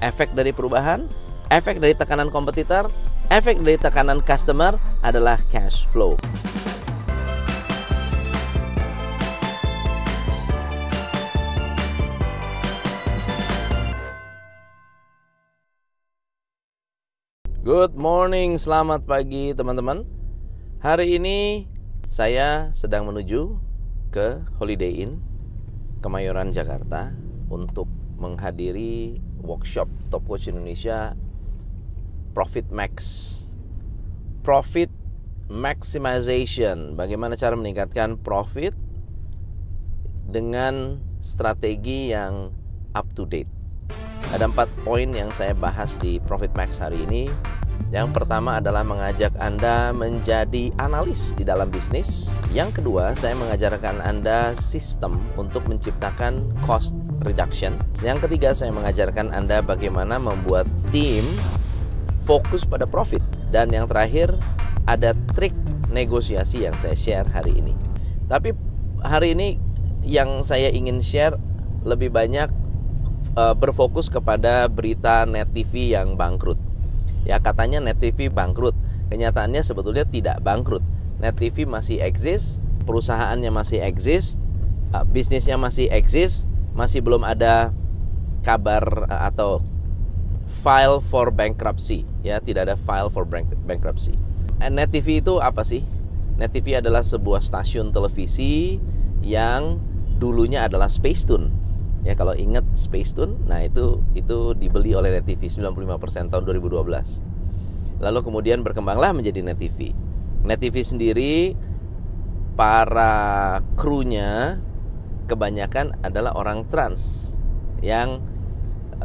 Efek dari perubahan, efek dari tekanan kompetitor, efek dari tekanan customer adalah cash flow. Good morning, selamat pagi teman-teman. Hari ini saya sedang menuju ke Holiday Inn Kemayoran, Jakarta untuk menghadiri workshop Top Coach Indonesia Profit Maximization. Bagaimana cara meningkatkan profit dengan strategi yang up to date. Ada 4 poin yang saya bahas di Profit Max hari ini. Yang pertama adalah mengajak Anda menjadi analis di dalam bisnis. Yang kedua, saya mengajarkan Anda sistem untuk menciptakan cost reduction. Yang ketiga, saya mengajarkan Anda bagaimana membuat tim fokus pada profit. Dan yang terakhir, ada trik negosiasi yang saya share hari ini. Tapi hari ini yang saya ingin share lebih banyak berfokus kepada berita Net TV yang bangkrut. Ya, katanya Net TV bangkrut. Kenyataannya sebetulnya tidak bangkrut. Net TV masih eksis, perusahaannya masih eksis, bisnisnya masih eksis, masih belum ada kabar atau file for bankruptcy. Ya, tidak ada file for bankruptcy. Net TV itu apa sih? Net TV adalah sebuah stasiun televisi yang dulunya adalah Spacetoon. Ya, kalau ingat Spacetoon, nah itu dibeli oleh Net TV 95% tahun 2012. Lalu kemudian berkembanglah menjadi Net TV. Net TV sendiri, para krunya kebanyakan adalah orang trans. Yang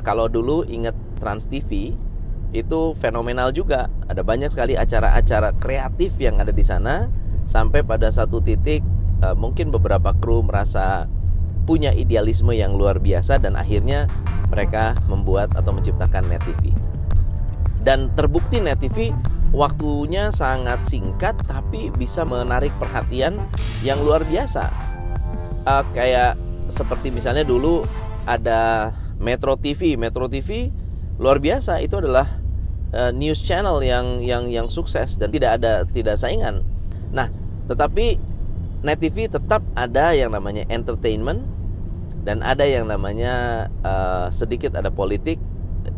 kalau dulu ingat Trans TV, itu fenomenal juga. Ada banyak sekali acara-acara kreatif yang ada di sana. Sampai pada satu titik mungkin beberapa kru merasa punya idealisme yang luar biasa, dan akhirnya mereka membuat atau menciptakan Net TV. Dan terbukti Net TV waktunya sangat singkat tapi bisa menarik perhatian yang luar biasa. Kayak seperti misalnya dulu ada Metro TV. Metro TV luar biasa, itu adalah news channel yang sukses dan tidak saingan. Nah, tetapi Net TV tetap ada yang namanya entertainment dan ada yang namanya sedikit ada politik.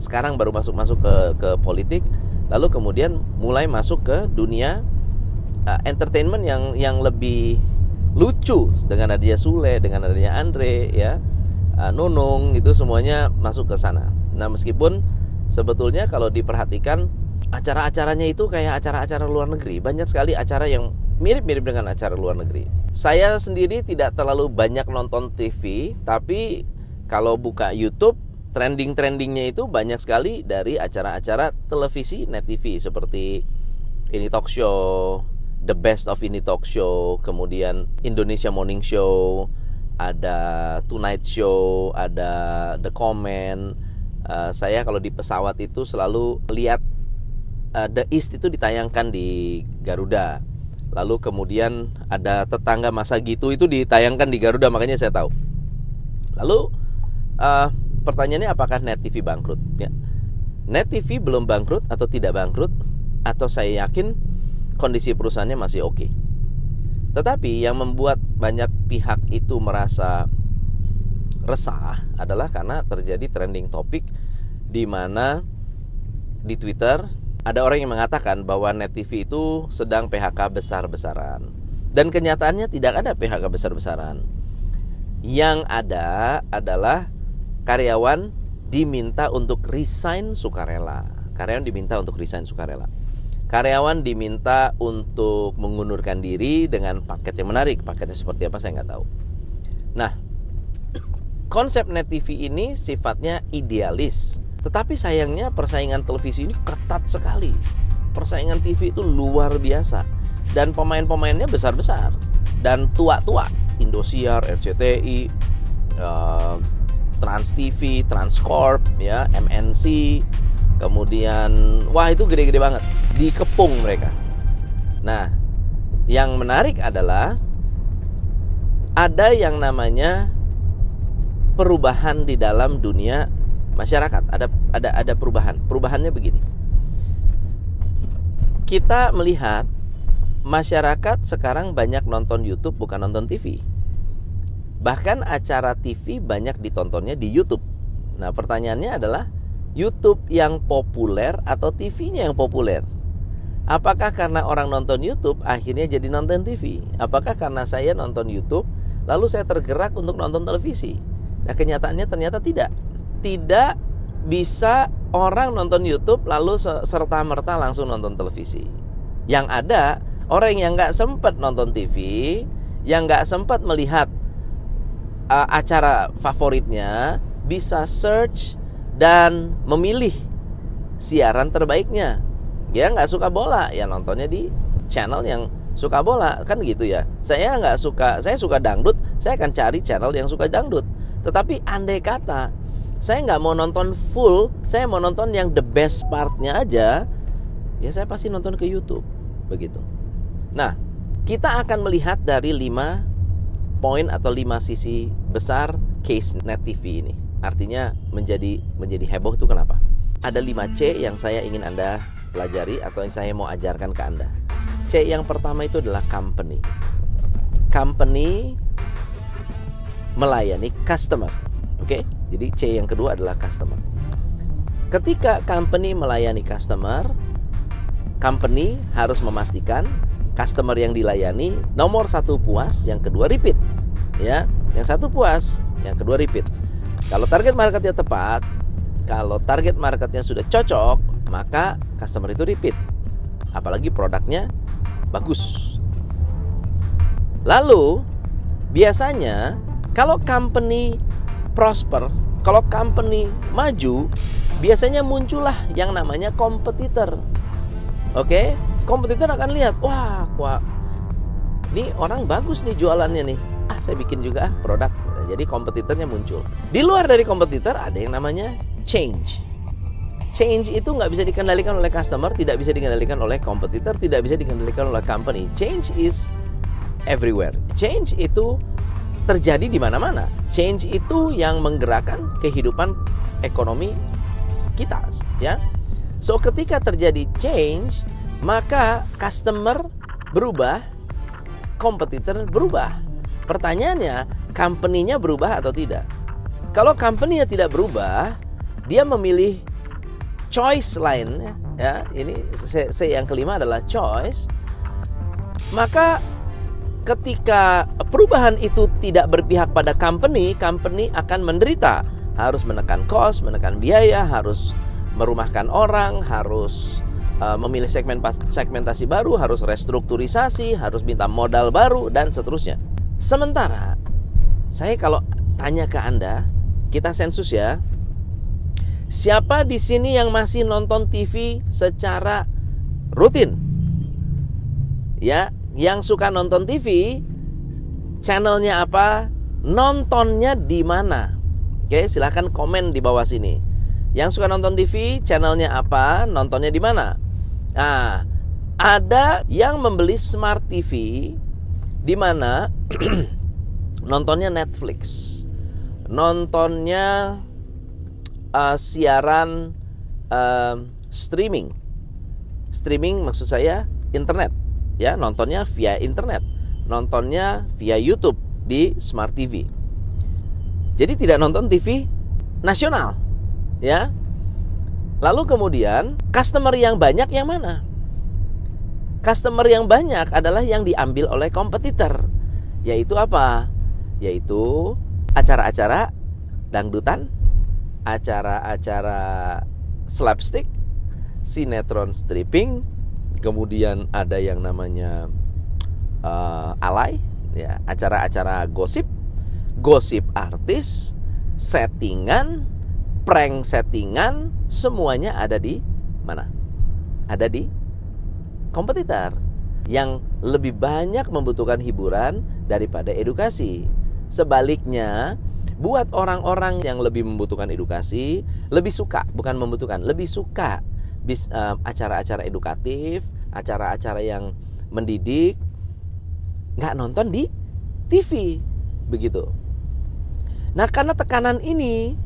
Sekarang baru masuk ke politik, lalu kemudian mulai masuk ke dunia entertainment yang lebih lucu dengan adanya Sule, dengan adanya Andre, ya, Nunung, itu semuanya masuk ke sana. Nah, meskipun sebetulnya kalau diperhatikan acara-acaranya itu kayak acara-acara luar negeri. Banyak sekali acara yang mirip-mirip dengan acara luar negeri. Saya sendiri tidak terlalu banyak nonton TV, tapi kalau buka YouTube, trending-trendingnya itu banyak sekali dari acara-acara televisi Net TV seperti Ini Talk Show, The Best of Ini Talk Show, kemudian Indonesia Morning Show, ada Tonight Show, ada The Comment. Saya kalau di pesawat itu selalu lihat The East itu ditayangkan di Garuda. Lalu kemudian ada Tetangga Masa Gitu itu ditayangkan di Garuda, makanya saya tahu. Lalu pertanyaannya, apakah Net TV bangkrut? Ya. Net TV belum bangkrut atau tidak bangkrut, atau saya yakin kondisi perusahaannya masih oke. Tetapi yang membuat banyak pihak itu merasa resah adalah karena terjadi trending topik di mana di Twitter ada orang yang mengatakan bahwa Net TV itu sedang PHK besar-besaran. Dan kenyataannya tidak ada PHK besar-besaran. Yang ada adalah karyawan diminta untuk resign sukarela. Karyawan diminta untuk resign sukarela. Karyawan diminta untuk mengundurkan diri dengan paket yang menarik. Paketnya seperti apa saya nggak tahu. Nah, konsep Net TV ini sifatnya idealis. Tetapi sayangnya persaingan televisi ini ketat sekali. Persaingan TV itu luar biasa. Dan pemain-pemainnya besar-besar. Dan tua-tua. Indosiar, RCTI, Trans TV, Transcorp, ya, MNC. Kemudian, wah itu gede-gede banget. Dikepung mereka. Nah, yang menarik adalah ada yang namanya perubahan di dalam dunia masyarakat. Ada perubahan. Perubahannya begini. Kita melihat masyarakat sekarang banyak nonton YouTube bukan nonton TV. Bahkan acara TV banyak ditontonnya di YouTube. Nah, pertanyaannya adalah YouTube yang populer atau TV-nya yang populer? Apakah karena orang nonton YouTube akhirnya jadi nonton TV? Apakah karena saya nonton YouTube lalu saya tergerak untuk nonton televisi? Nah, kenyataannya ternyata tidak. Tidak bisa orang nonton YouTube lalu serta-merta langsung nonton televisi. Yang ada orang yang nggak sempat nonton TV, yang nggak sempat melihat acara favoritnya, bisa search dan memilih siaran terbaiknya. Dia nggak suka bola, ya nontonnya di channel yang suka bola, kan gitu ya. Saya suka dangdut, saya akan cari channel yang suka dangdut. Tetapi andai kata saya nggak mau nonton full, saya mau nonton yang the best partnya aja, ya saya pasti nonton ke YouTube, begitu. Nah, kita akan melihat dari 5 poin atau 5 sisi besar case Net TV ini. Artinya menjadi heboh itu kenapa? Ada 5C yang saya ingin Anda pelajari atau yang saya mau ajarkan ke Anda. C yang pertama itu adalah company. Company melayani customer. Oke? Jadi C yang kedua adalah customer. Ketika company melayani customer, company harus memastikan customer yang dilayani nomor 1 puas, yang kedua repeat. Ya, yang 1 puas, yang kedua repeat. Kalau target marketnya tepat, kalau target marketnya sudah cocok, maka customer itu repeat. Apalagi produknya bagus. Lalu biasanya kalau company prosper, kalau company maju, biasanya muncullah yang namanya kompetitor. Oke, kompetitor akan lihat, wah, ini orang bagus nih jualannya nih. Saya bikin juga produk. Jadi kompetitornya muncul. Di luar dari kompetitor ada yang namanya change. Change itu nggak bisa dikendalikan oleh customer, tidak bisa dikendalikan oleh kompetitor, tidak bisa dikendalikan oleh company. Change is everywhere. Change itu terjadi di mana-mana. Change itu yang menggerakkan kehidupan ekonomi kita, ya. So ketika terjadi change, maka customer berubah, kompetitor berubah. Pertanyaannya, company-nya berubah atau tidak? Kalau company-nya tidak berubah, dia memilih choice lain, ya. Ini C yang kelima adalah choice. Maka ketika perubahan itu tidak berpihak pada company, company akan menderita. Harus menekan cost, menekan biaya, harus merumahkan orang, harus memilih segmentasi baru, harus restrukturisasi, harus minta modal baru, dan seterusnya. Sementara saya kalau tanya ke Anda, kita sensus ya, siapa di sini yang masih nonton TV secara rutin? Ya, yang suka nonton TV, channelnya apa? Nontonnya di mana? Oke, silahkan komen di bawah sini. Yang suka nonton TV, channelnya apa? Nontonnya di mana? Nah, ada yang membeli smart TV di mana nontonnya Netflix, nontonnya siaran streaming maksud saya internet, ya, nontonnya via internet, nontonnya via YouTube di smart TV. Jadi tidak nonton TV nasional, ya. Lalu kemudian customer yang banyak yang mana? Customer yang banyak adalah yang diambil oleh kompetitor. Yaitu apa? Yaitu acara-acara dangdutan, acara-acara slapstick, sinetron stripping, kemudian ada yang namanya alay, ya, acara-acara gosip artis, settingan, prank settingan, semuanya ada di mana? Ada di kompetitor yang lebih banyak membutuhkan hiburan daripada edukasi. Sebaliknya, buat orang-orang yang lebih membutuhkan edukasi, lebih suka, bukan membutuhkan, lebih suka acara-acara edukatif, acara-acara yang mendidik, nggak nonton di TV, begitu. Nah, karena tekanan ini,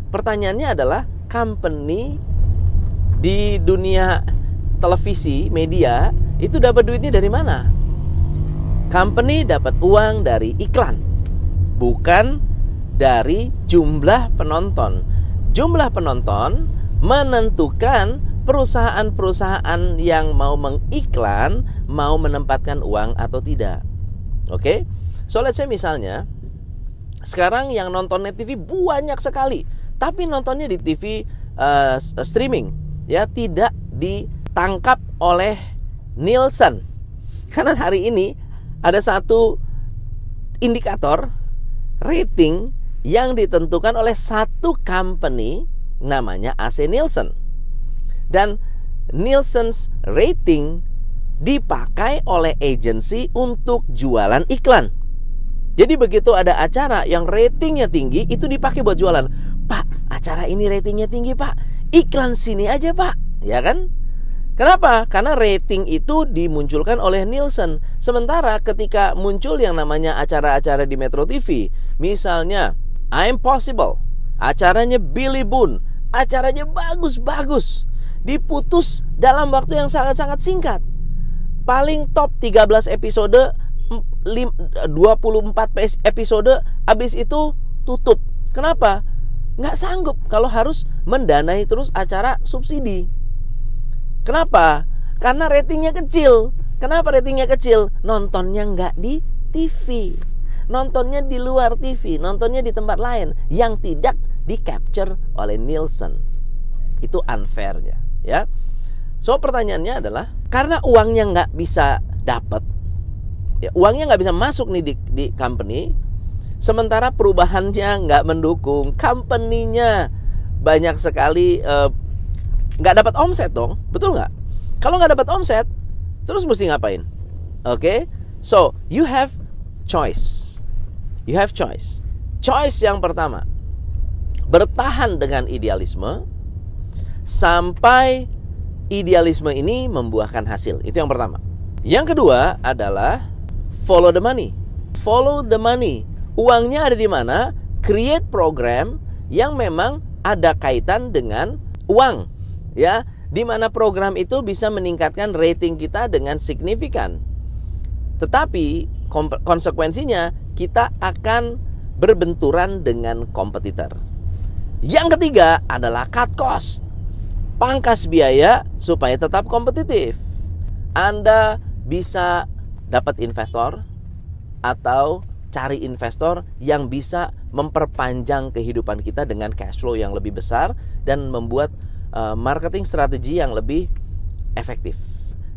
pertanyaannya adalah company di dunia televisi, media, itu dapat duitnya dari mana? Company dapat uang dari iklan, bukan dari jumlah penonton. Jumlah penonton menentukan perusahaan-perusahaan yang mau mengiklan, mau menempatkan uang atau tidak. Oke? So let's say misalnya, sekarang yang nonton Net TV banyak sekali, tapi nontonnya di TV streaming, ya, tidak ditangkap oleh Nielsen. Karena hari ini ada satu indikator rating yang ditentukan oleh satu company namanya AC Nielsen. Dan Nielsen's rating dipakai oleh agensi untuk jualan iklan. Jadi begitu ada acara yang ratingnya tinggi, itu dipakai buat jualan. Pak, acara ini ratingnya tinggi, Pak. Iklan sini aja, Pak. Ya kan? Kenapa? Karena rating itu dimunculkan oleh Nielsen. Sementara ketika muncul yang namanya acara-acara di Metro TV, misalnya I'm Possible, acaranya Billy Boon, acaranya bagus-bagus, diputus dalam waktu yang sangat-sangat singkat. Paling top 13 episode, 24 episode, habis itu tutup. Kenapa? Nggak sanggup kalau harus mendanai terus acara subsidi. Kenapa? Karena ratingnya kecil. Kenapa ratingnya kecil? Nontonnya nggak di TV, nontonnya di luar TV, nontonnya di tempat lain yang tidak di-capture oleh Nielsen. Itu unfairnya, ya. So pertanyaannya adalah, karena uangnya nggak bisa dapat, ya, uangnya nggak bisa masuk nih di company, sementara perubahannya nggak mendukung, company-nya banyak sekali nggak dapat omset dong, betul nggak? Kalau nggak dapat omset, terus mesti ngapain? Oke, so you have choice. You have choice. Choice yang pertama, bertahan dengan idealisme sampai idealisme ini membuahkan hasil. Itu yang pertama. Yang kedua adalah follow the money. Follow the money. Uangnya ada di mana? Create program yang memang ada kaitan dengan uang, ya, di mana program itu bisa meningkatkan rating kita dengan signifikan. Tetapi konsekuensinya kita akan berbenturan dengan kompetitor. Yang ketiga adalah cut cost. Pangkas biaya supaya tetap kompetitif. Anda bisa dapat investor atau cari investor yang bisa memperpanjang kehidupan kita dengan cash flow yang lebih besar dan membuat marketing strategi yang lebih efektif.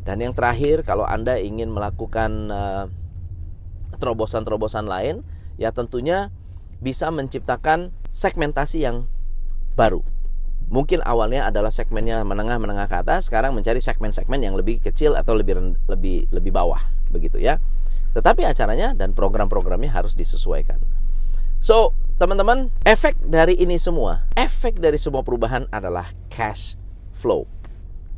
Dan yang terakhir, kalau Anda ingin melakukan terobosan-terobosan lain, ya tentunya bisa menciptakan segmentasi yang baru. Mungkin awalnya adalah segmennya menengah ke atas, sekarang mencari segmen-segmen yang lebih kecil atau lebih bawah, begitu ya. Tetapi acaranya dan program-programnya harus disesuaikan. So, teman-teman, efek dari ini semua, efek dari semua perubahan adalah cash flow.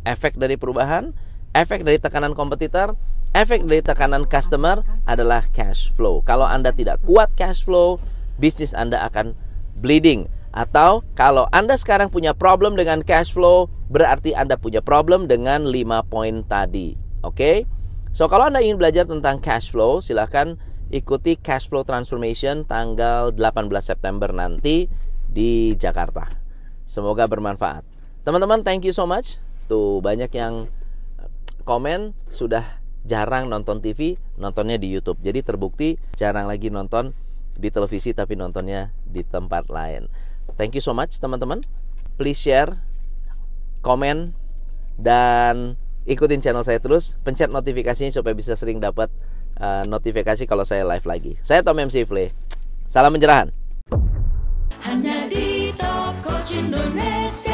Efek dari perubahan, efek dari tekanan kompetitor, efek dari tekanan customer adalah cash flow. Kalau Anda tidak kuat cash flow, bisnis Anda akan bleeding. Atau kalau Anda sekarang punya problem dengan cash flow, berarti Anda punya problem dengan 5 poin tadi. Oke? So, kalau Anda ingin belajar tentang cash flow, silakan ikuti Cash Flow Transformation tanggal 18 September nanti di Jakarta. Semoga bermanfaat. Teman-teman, thank you so much. Tuh, banyak yang komen sudah jarang nonton TV, nontonnya di YouTube. Jadi terbukti jarang lagi nonton di televisi, tapi nontonnya di tempat lain. Thank you so much, teman-teman. Please share, komen, dan ikutin channel saya terus. Pencet notifikasinya supaya bisa sering dapat notifikasi kalau saya live lagi. Saya Tom MC Ifle. Salam pencerahan. Hanya di Top Coach Indonesia.